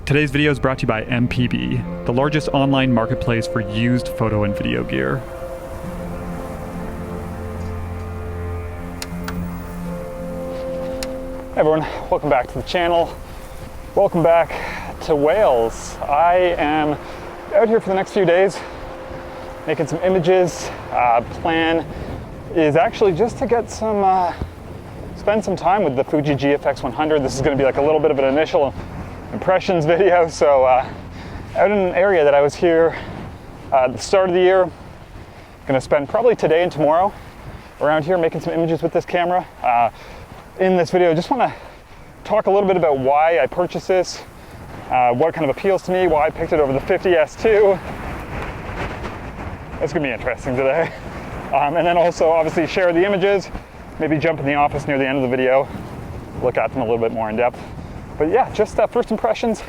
Today's video is brought to you by MPB, the largest online marketplace for used photo and video gear. Hey everyone, welcome back to the channel. Welcome back to Wales. I am out here for the next few days, making some images. Plan is actually just to get some, spend some time with the Fuji GFX100. This is going to be like a little bit of an initial impressions video. So out in an area that I was here at the start of the year, going to spend probably today and tomorrow around here making some images with this camera. In this video, I just want to talk a little bit about why I purchased this, what kind of appeals to me, why I picked it over the 50S2. It's going to be interesting today. And then also obviously share the images, maybe jump in the office near the end of the video, look at them a little bit more in depth. But yeah, just first impressions,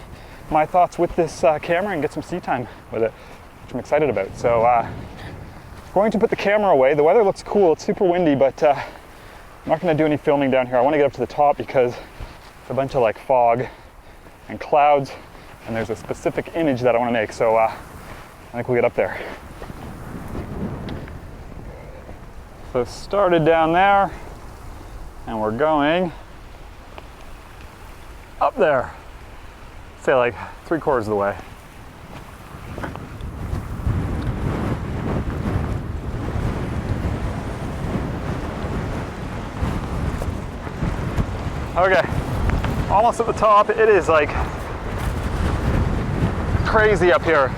my thoughts with this camera, and get some sea time with it, which I'm excited about. So going to put the camera away. The weather looks cool, it's super windy, but I'm not going to do any filming down here. I want to get up to the top because it's a bunch of like fog and clouds, and there's a specific image that I want to make. So I think we'll get up there. So started down there, and we're going up there. Say like 3/4 of the way. Okay, almost at the top. It is like crazy up here.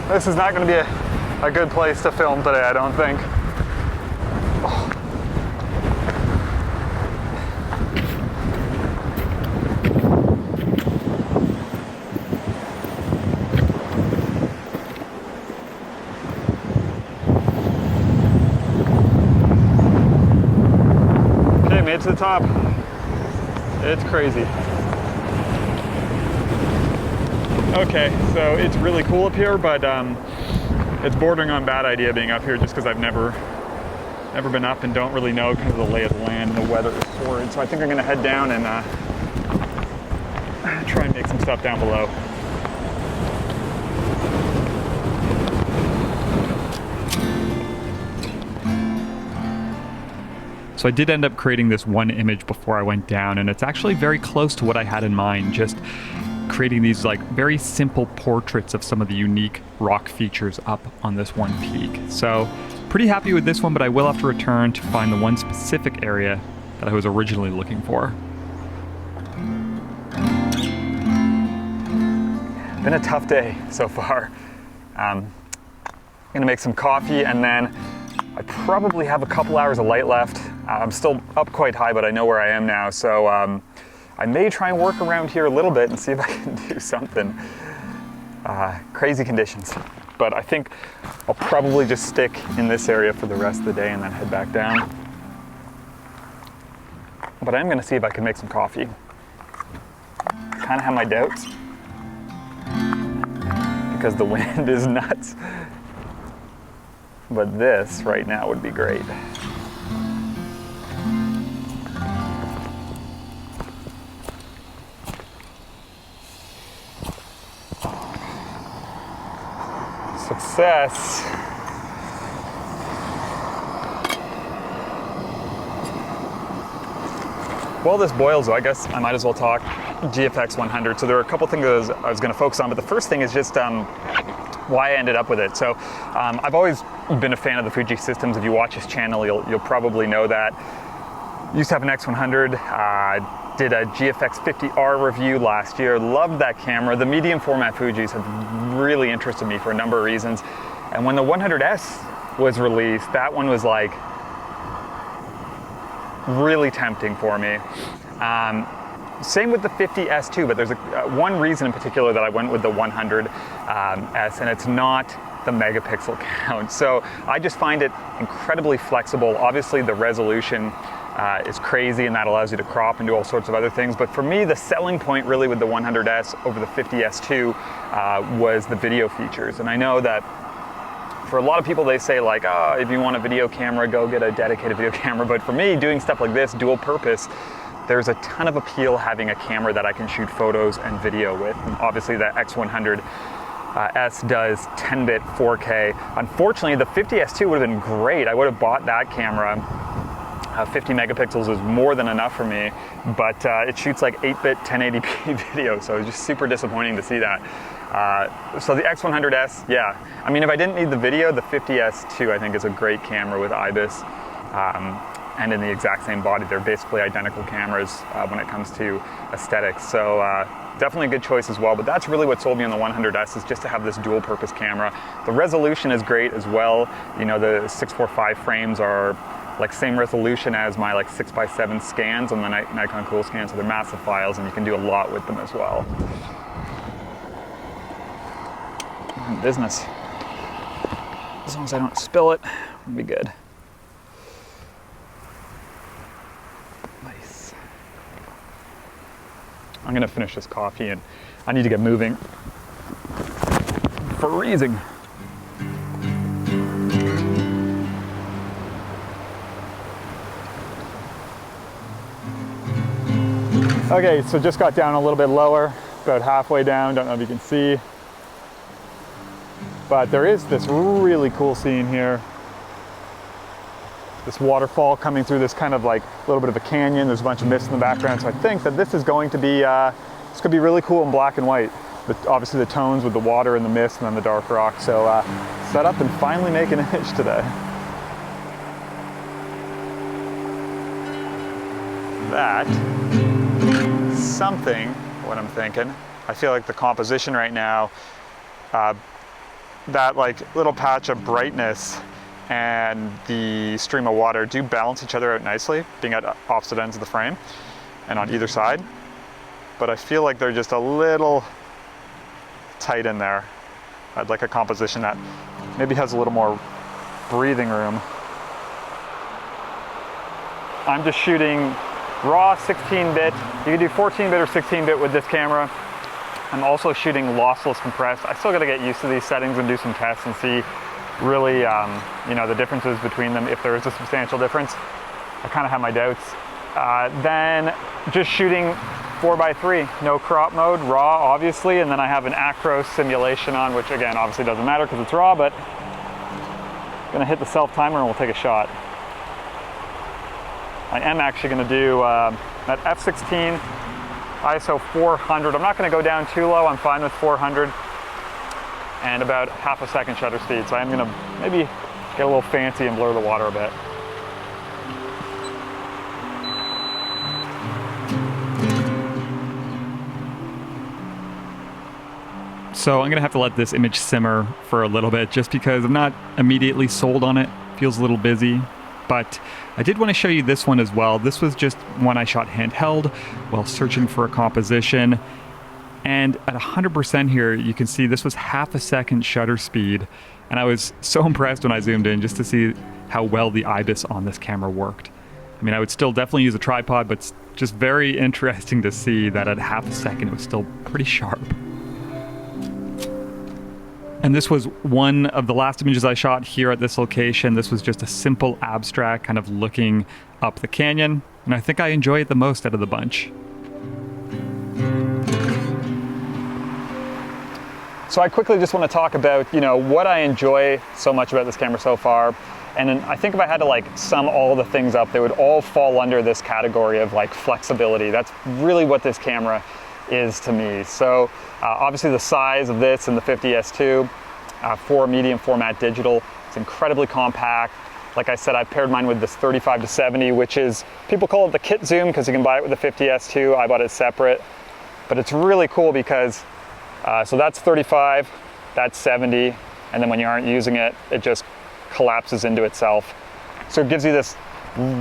This is not going to be a good place to film today, I don't think. Oh. Okay, made it to the top. It's crazy. Okay, so it's really cool up here, but it's bordering on bad idea being up here just because I've never been up and don't really know kind of the lay of the land and the weather is horrid. So I think I'm gonna head down and try and make some stuff down below. So I did end up creating this one image before I went down, and it's actually very close to what I had in mind, just creating these like very simple portraits of some of the unique rock features up on this one peak. So pretty happy with this one, but I will have to return to find the one specific area that I was originally looking for. Been a tough day so far. I'm gonna make some coffee, and then I probably have a couple hours of light left. I'm still up quite high, but I know where I am now, so I may try and work around here a little bit and see if I can do something. Crazy conditions, but I think I'll probably just stick in this area for the rest of the day and then head back down. But I'm gonna see if I can make some coffee. Kind of have my doubts because the wind is nuts. But this right now would be great. Success. While this boils, though, I guess I might as well talk GFX100. So there are a couple things I was going to focus on, but the first thing is just why I ended up with it. So I've always been a fan of the Fuji systems. If you watch this channel, you'll probably know that. Used to have an X100. Did a GFX50R review last year. Loved that camera. The medium format Fujis have really interested me for a number of reasons. And when the 100S was released, that one was like really tempting for me. Same with the 50S2, but there's one reason in particular that I went with the 100S, and it's not the megapixel count. So I just find it incredibly flexible. Obviously the resolution is crazy, and that allows you to crop and do all sorts of other things. But for me, the selling point really with the 100S over the 50S2 was the video features. And I know that for a lot of people, they say like, oh, if you want a video camera, go get a dedicated video camera. But for me, doing stuff like this, dual purpose, there's a ton of appeal having a camera that I can shoot photos and video with. And obviously the X100S does 10-bit 4K. Unfortunately, the 50S2 would have been great. I would have bought that camera. 50 megapixels is more than enough for me, but it shoots like 8-bit 1080p video, so it was just super disappointing to see that. So the X100S, yeah. I mean, if I didn't need the video, the 50S2 I think is a great camera with IBIS, and in the exact same body. They're basically identical cameras when it comes to aesthetics. So definitely a good choice as well, but that's really what sold me on the 100S, is just to have this dual purpose camera. The resolution is great as well. You know, the 645 frames are like same resolution as my like 6x7 scans on the Nikon Coolscan, so they're massive files and you can do a lot with them as well. Business. As long as I don't spill it, we'll be good. Nice. I'm gonna finish this coffee and I need to get moving. I'm freezing. Okay, so just got down a little bit lower, about halfway down, don't know if you can see. But there is this really cool scene here. This waterfall coming through this kind of like a little bit of a canyon. There's a bunch of mist in the background, so I think that this is going to be, this could be really cool in black and white. But obviously the tones with the water and the mist and then the dark rock. So set up and finally make an image today. That something, what I'm thinking. I feel like the composition right now, that like little patch of brightness and the stream of water do balance each other out nicely, being at opposite ends of the frame and on either side. But I feel like they're just a little tight in there. I'd like a composition that maybe has a little more breathing room. I'm just shooting raw 16-bit. You can do 14-bit or 16-bit with this camera. I'm also shooting lossless compressed. I still got to get used to these settings and do some tests and see really, you know, the differences between them, if there is a substantial difference. I kind of have my doubts. Then just shooting 4x3, no crop mode, raw obviously, and then I have an acro simulation on, which again obviously doesn't matter because it's raw, but I'm gonna hit the self timer and we'll take a shot. I am actually gonna do that f16 ISO 400. I'm not gonna go down too low, I'm fine with 400 and about half a second shutter speed. So I'm gonna maybe get a little fancy and blur the water a bit. So I'm gonna have to let this image simmer for a little bit just because I'm not immediately sold on it. Feels a little busy, but I did want to show you this one as well. This was just one I shot handheld while searching for a composition. And at 100% here, you can see this was half a second shutter speed. And I was so impressed when I zoomed in just to see how well the IBIS on this camera worked. I mean, I would still definitely use a tripod, but it's just very interesting to see that at half a second, it was still pretty sharp. And this was one of the last images I shot here at this location. This was just a simple abstract kind of looking up the canyon. And I think I enjoy it the most out of the bunch. So I quickly just want to talk about, you know, what I enjoy so much about this camera so far. And then I think if I had to like sum all the things up, they would all fall under this category of like flexibility. That's really what this camera is to me. So obviously the size of this and the 50S2 for medium format digital, it's incredibly compact. Like I said, I've paired mine with this 35-70, which is, people call it the kit zoom because you can buy it with the 50S2. I bought it separate, but it's really cool because, so that's 35, that's 70, and then when you aren't using it, it just collapses into itself. So it gives you this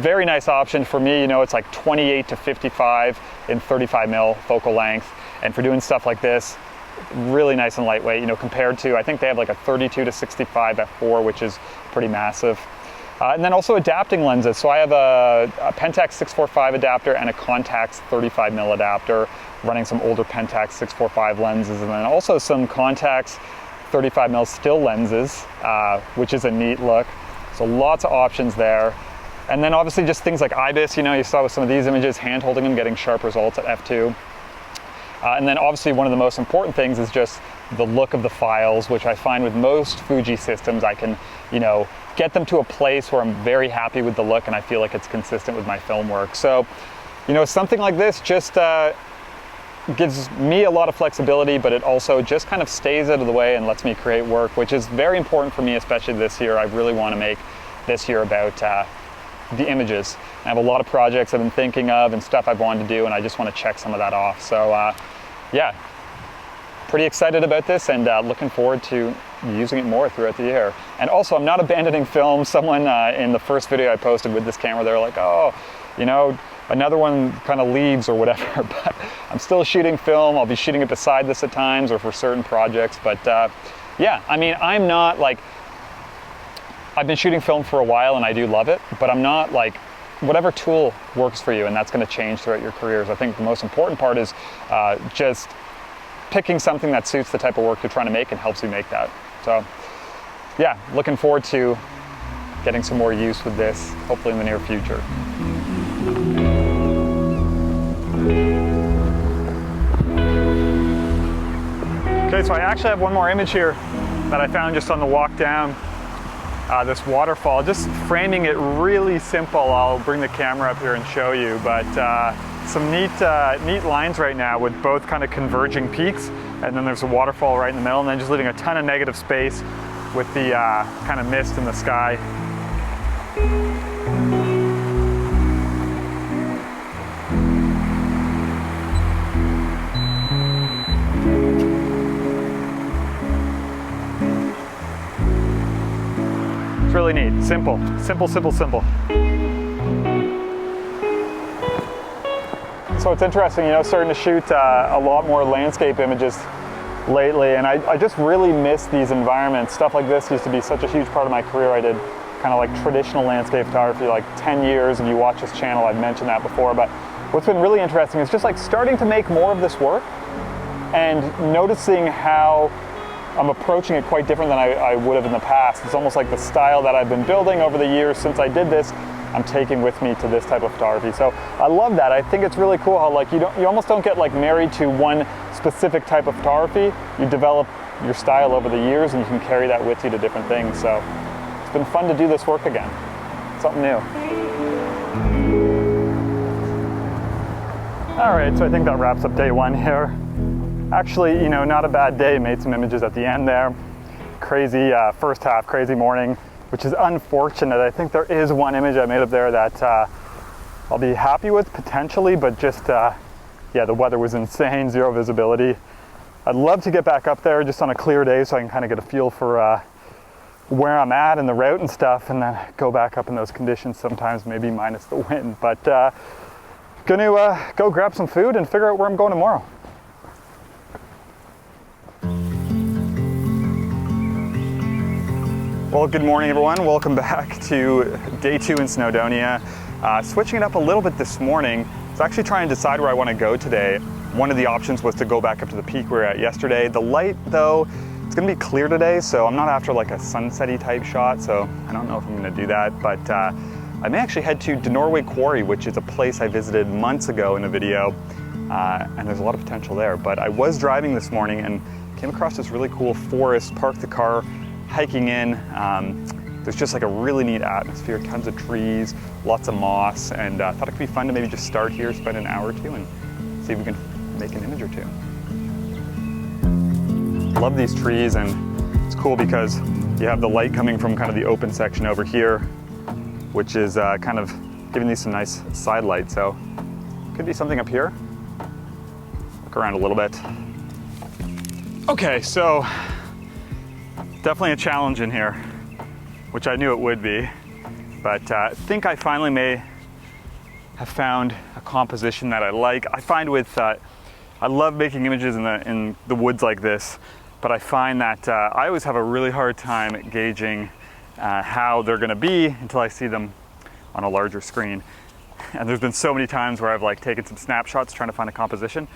very nice option. For me, you know, it's like 28 to 55 in 35 mil focal length. And for doing stuff like this, really nice and lightweight, you know, compared to, I think they have like a 32 to 65 f4, which is pretty massive. And then also adapting lenses. So I have a Pentax 645 adapter and a Contax 35 mil adapter, running some older Pentax 645 lenses, and then also some Contax 35 mil still lenses, which is a neat look. So lots of options there. And then obviously just things like IBIS, you know, you saw with some of these images, hand holding them, getting sharp results at f2. And then obviously one of the most important things is just the look of the files, which I find with most Fuji systems, I can, you know, get them to a place where I'm very happy with the look and I feel like it's consistent with my film work. So, you know, something like this just gives me a lot of flexibility, but it also just kind of stays out of the way and lets me create work, which is very important for me, especially this year. I really want to make this year about the images. I have a lot of projects I've been thinking of and stuff I've wanted to do, and I just want to check some of that off. So yeah, pretty excited about this and looking forward to using it more throughout the year. And also, I'm not abandoning film. Someone in the first video I posted with this camera, they're like, oh, you know, another one kind of leaves or whatever, but I'm still shooting film. I'll be shooting it beside this at times or for certain projects. But yeah, I mean, I'm not like, I've been shooting film for a while and I do love it, but I'm not like, whatever tool works for you, and that's going to change throughout your careers. I think the most important part is just picking something that suits the type of work you're trying to make and helps you make that. So yeah, looking forward to getting some more use with this, hopefully in the near future. Okay, so I actually have one more image here that I found just on the walk down. This waterfall, just framing it really simple. I'll bring the camera up here and show you, but some neat lines right now with both kind of converging peaks, and then there's a waterfall right in the middle, and then just leaving a ton of negative space with the kind of mist in the sky. It's really neat. Simple, simple, simple, simple. So it's interesting, you know, starting to shoot a lot more landscape images lately, and I just really miss these environments. Stuff like this used to be such a huge part of my career. I did kind of like traditional landscape photography like 10 years, and you watch this channel, I've mentioned that before, but what's been really interesting is just like starting to make more of this work and noticing how I'm approaching it quite different than I would have in the past. It's almost like the style that I've been building over the years since I did this, I'm taking with me to this type of photography. So I love that. I think it's really cool how like you almost don't get like married to one specific type of photography. You develop your style over the years and you can carry that with you to different things. So it's been fun to do this work again. Something new. All right, so I think that wraps up day one here. Actually, you know, not a bad day. Made some images at the end there. Crazy first half, crazy morning, which is unfortunate. I think there is one image I made up there that I'll be happy with potentially, but just, yeah, the weather was insane, zero visibility. I'd love to get back up there just on a clear day so I can kind of get a feel for where I'm at and the route and stuff, and then go back up in those conditions sometimes, maybe minus the wind. But gonna go grab some food and figure out where I'm going tomorrow. Well, good morning everyone. Welcome back to day 2 in Snowdonia. Switching it up a little bit this morning. I was actually trying to decide where I want to go today. One of the options was to go back up to the peak we were at yesterday. The light though, it's gonna be clear today, so I'm not after like a sunset-y type shot, so I don't know if I'm gonna do that, but I may actually head to Dinorwic Quarry, which is a place I visited months ago in a video, and there's a lot of potential there. But I was driving this morning and came across this really cool forest, parked the car, hiking in. There's just like a really neat atmosphere, tons of trees, lots of moss, and I thought it could be fun to maybe just start here, spend an hour or two, and see if we can make an image or two. Love these trees, and it's cool because you have the light coming from kind of the open section over here, which is kind of giving these some nice side light. So could be something up here. Look around a little bit. Okay, so definitely a challenge in here, which I knew it would be, but I think I finally may have found a composition that I like. I find with, I love making images in the woods like this, but I find that I always have a really hard time gauging how they're gonna be until I see them on a larger screen. And there's been so many times where I've like taken some snapshots trying to find a composition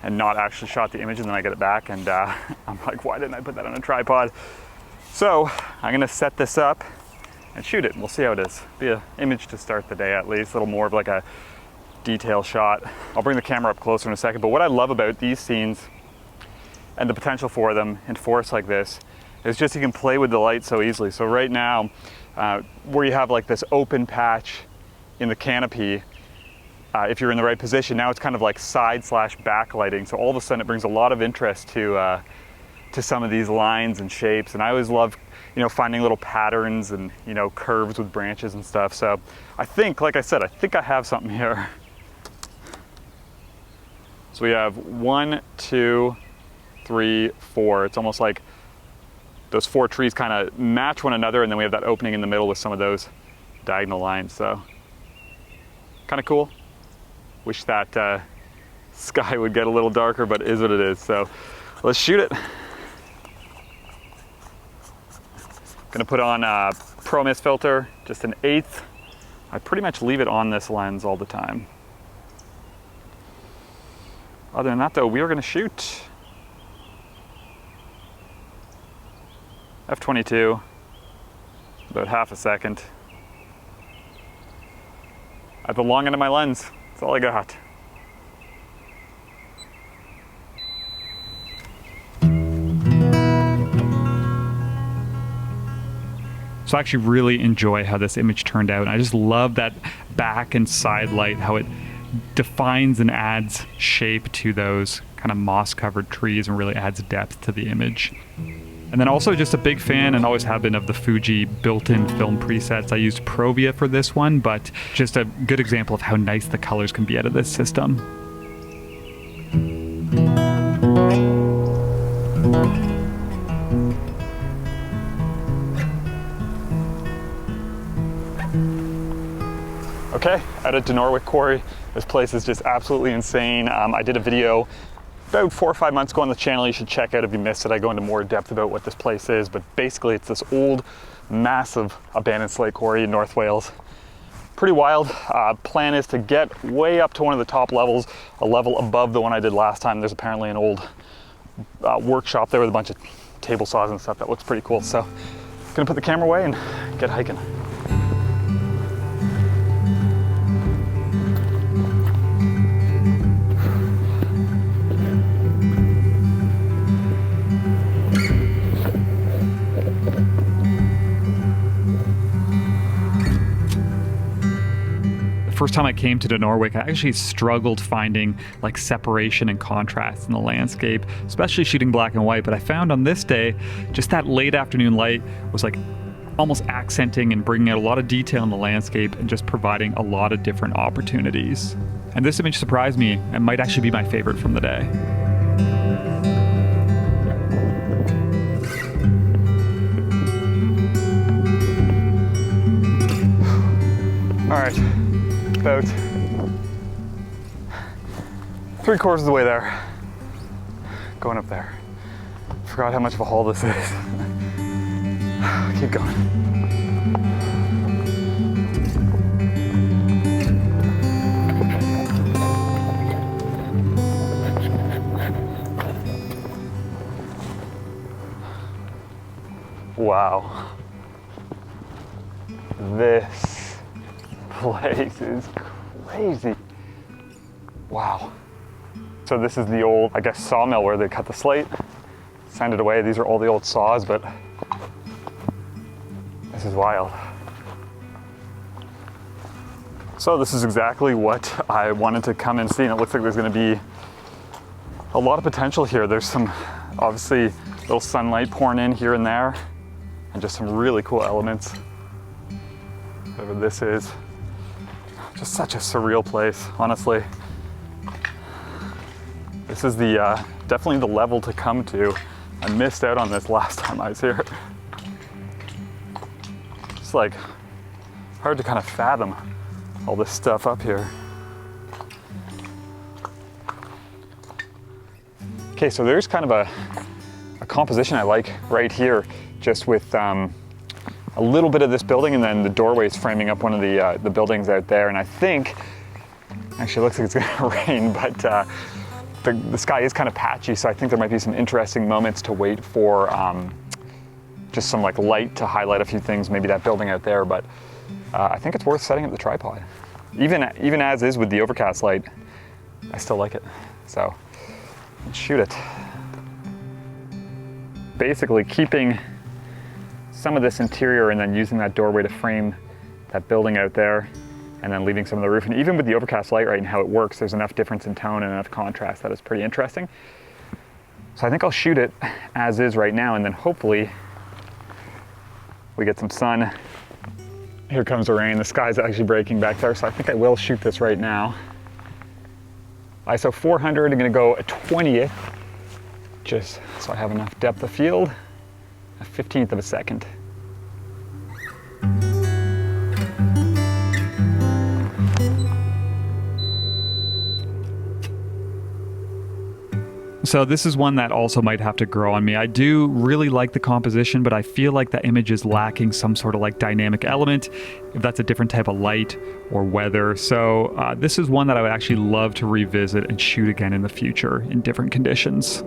and not actually shot the image, and then I get it back and I'm like, why didn't I put that on a tripod? So I'm gonna set this up and shoot it. We'll see how it is. Be an image to start the day at least, a little more of like a detail shot. I'll bring the camera up closer in a second, but what I love about these scenes and the potential for them in forests like this is just you can play with the light so easily. So right now, where you have like this open patch in the canopy, if you're in the right position, now it's kind of like side/back lighting. So all of a sudden it brings a lot of interest to some of these lines and shapes. And I always love, you know, finding little patterns and, you know, curves with branches and stuff. So I think, like I said, I think I have something here. So we have 1, 2, 3, 4. It's almost like those 4 trees kind of match one another, and then we have that opening in the middle with some of those diagonal lines. So kind of cool. Wish that sky would get a little darker, but it is what it is. So let's shoot it. Gonna put on a Pro Mist filter, just an 1/8. I pretty much leave it on this lens all the time. Other than that though, we are gonna shoot f/22, about half a second. At the long end of my lens, that's all I got. So I actually really enjoy how this image turned out. And I just love that back and side light, how it defines and adds shape to those kind of moss-covered trees and really adds depth to the image. And then also just a big fan, and always have been, of the Fuji built-in film presets. I used Provia for this one, but just a good example of how nice the colors can be out of this system. Okay, out at Dinorwic Quarry. This place is just absolutely insane. I did a video about 4 or 5 months ago on the channel. You should check out if you missed it. I go into more depth about what this place is, but basically it's this old, massive abandoned slate quarry in North Wales. Pretty wild. Plan is to get way up to one of the top levels, a level above the one I did last time. There's apparently an old workshop there with a bunch of table saws and stuff that looks pretty cool. So, gonna put the camera away and get hiking. First time I came to Dinorwic, I actually struggled finding like separation and contrast in the landscape, especially shooting black and white. But I found on this day, just that late afternoon light was like almost accenting and bringing out a lot of detail in the landscape and just providing a lot of different opportunities. And this image surprised me and might actually be my favorite from the day. All right. About 3/4 of the way there. Going up there. Forgot how much of a haul this is. Keep going. Wow. This place is crazy. Wow. So this is the old, I guess, sawmill where they cut the slate, sand it away. These are all the old saws, but this is wild. So this is exactly what I wanted to come and see, and it looks like there's going to be a lot of potential here. There's some, obviously, little sunlight pouring in here and there, and just some really cool elements. Whatever this is. Just such a surreal place, honestly. This is the definitely the level to come to. I missed out on this last time I was here. It's like hard to kind of fathom all this stuff up here. Okay, so there's kind of a composition I like right here, just with a little bit of this building, and then the doorways framing up one of the buildings out there. And I think, actually it looks like it's gonna rain, but the sky is kind of patchy, so I think there might be some interesting moments to wait for just just some like light to highlight a few things, maybe that building out there, but I think it's worth setting up the tripod. Even as is with the overcast light, I still like it. So let's shoot it. Basically keeping some of this interior and then using that doorway to frame that building out there, and then leaving some of the roof. And even with the overcast light, right, and how it works, there's enough difference in tone and enough contrast that is pretty interesting. So I think I'll shoot it as is right now, and then hopefully we get some sun. Here comes the rain. The sky's actually breaking back there, so I think I will shoot this right now. ISO 400, I'm gonna go a 20th, just so I have enough depth of field, a 15th of a second. So this is one that also might have to grow on me. I do really like the composition, but I feel like the image is lacking some sort of like dynamic element, if that's a different type of light or weather. So this is one that I would actually love to revisit and shoot again in the future in different conditions.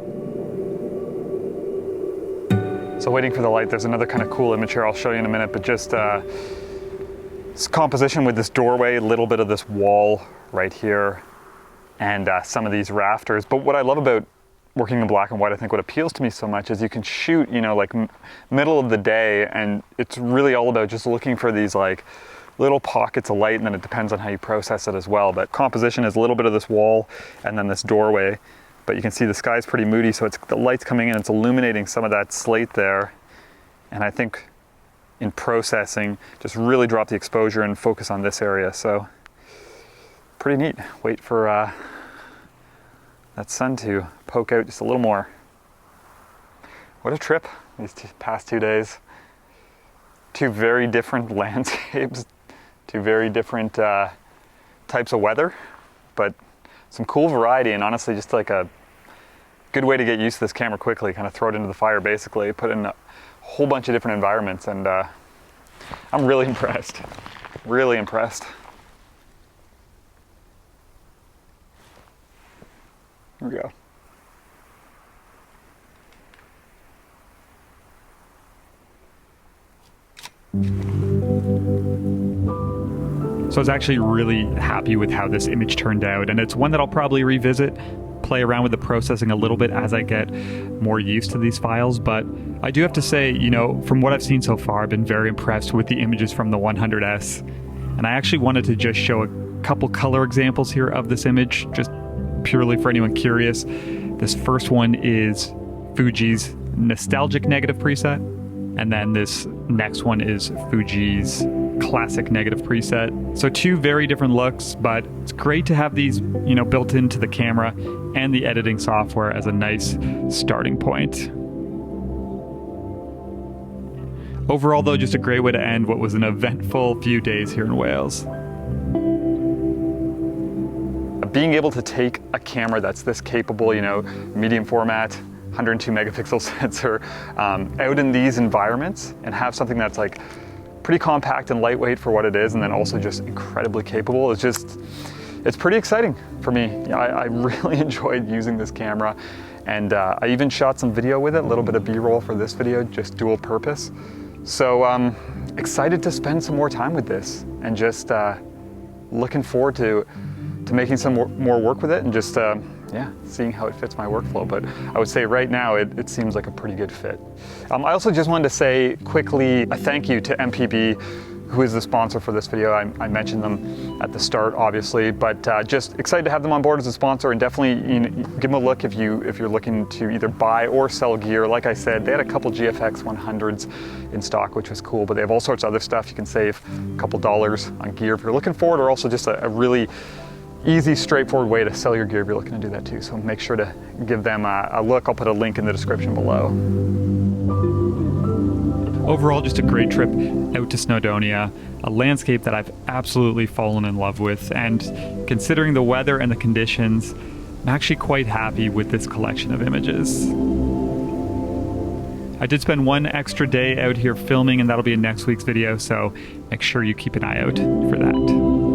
So waiting for the light, there's another kind of cool image here I'll show you in a minute, but just this composition with this doorway, a little bit of this wall right here, and some of these rafters. But what I love about working in black and white, I think what appeals to me so much is you can shoot, you know, like middle of the day, and it's really all about just looking for these like little pockets of light, and then it depends on how you process it as well. But composition is a little bit of this wall and then this doorway, but you can see the sky's pretty moody, so it's the light's coming in, it's illuminating some of that slate there. And I think in processing, just really drop the exposure and focus on this area. So pretty neat. Wait for that sun to poke out just a little more. What a trip these past 2 days. Two very different landscapes, two very different types of weather, but some cool variety, and honestly just like a good way to get used to this camera quickly, kind of throw it into the fire basically, put it in a whole bunch of different environments, and I'm really impressed, really impressed. Here we go. So I was actually really happy with how this image turned out, and it's one that I'll probably revisit, play around with the processing a little bit as I get more used to these files. But I do have to say, you know, from what I've seen so far, I've been very impressed with the images from the 100S. And I actually wanted to just show a couple color examples here of this image, just purely for anyone curious. This first one is Fuji's nostalgic negative preset, and then this next one is Fuji's classic negative preset. So two very different looks, but it's great to have these, you know, built into the camera and the editing software as a nice starting point. Overall though, just a great way to end what was an eventful few days here in Wales. Being able to take a camera that's this capable, you know, medium format, 102 megapixel sensor, out in these environments and have something that's like pretty compact and lightweight for what it is, and then also just incredibly capable, it's pretty exciting for me. I really enjoyed using this camera, and I even shot some video with it, a little bit of B-roll for this video, just dual purpose. So excited to spend some more time with this, and just looking forward to making some more work with it, and just yeah, seeing how it fits my workflow. But I would say right now it seems like a pretty good fit. I also just wanted to say quickly a thank you to MPB, who is the sponsor for this video. I mentioned them at the start, obviously, but just excited to have them on board as a sponsor, and definitely, you know, give them a look if you're looking to either buy or sell gear. Like I said, they had a couple GFX100s in stock, which was cool, but they have all sorts of other stuff. You can save a couple dollars on gear if you're looking for it, or also just a really easy, straightforward way to sell your gear if you're looking to do that too. So make sure to give them a look. I'll put a link in the description below. Overall, just a great trip out to Snowdonia, a landscape that I've absolutely fallen in love with, and considering the weather and the conditions, I'm actually quite happy with this collection of images. I did spend one extra day out here filming, and that'll be in next week's video, so make sure you keep an eye out for that.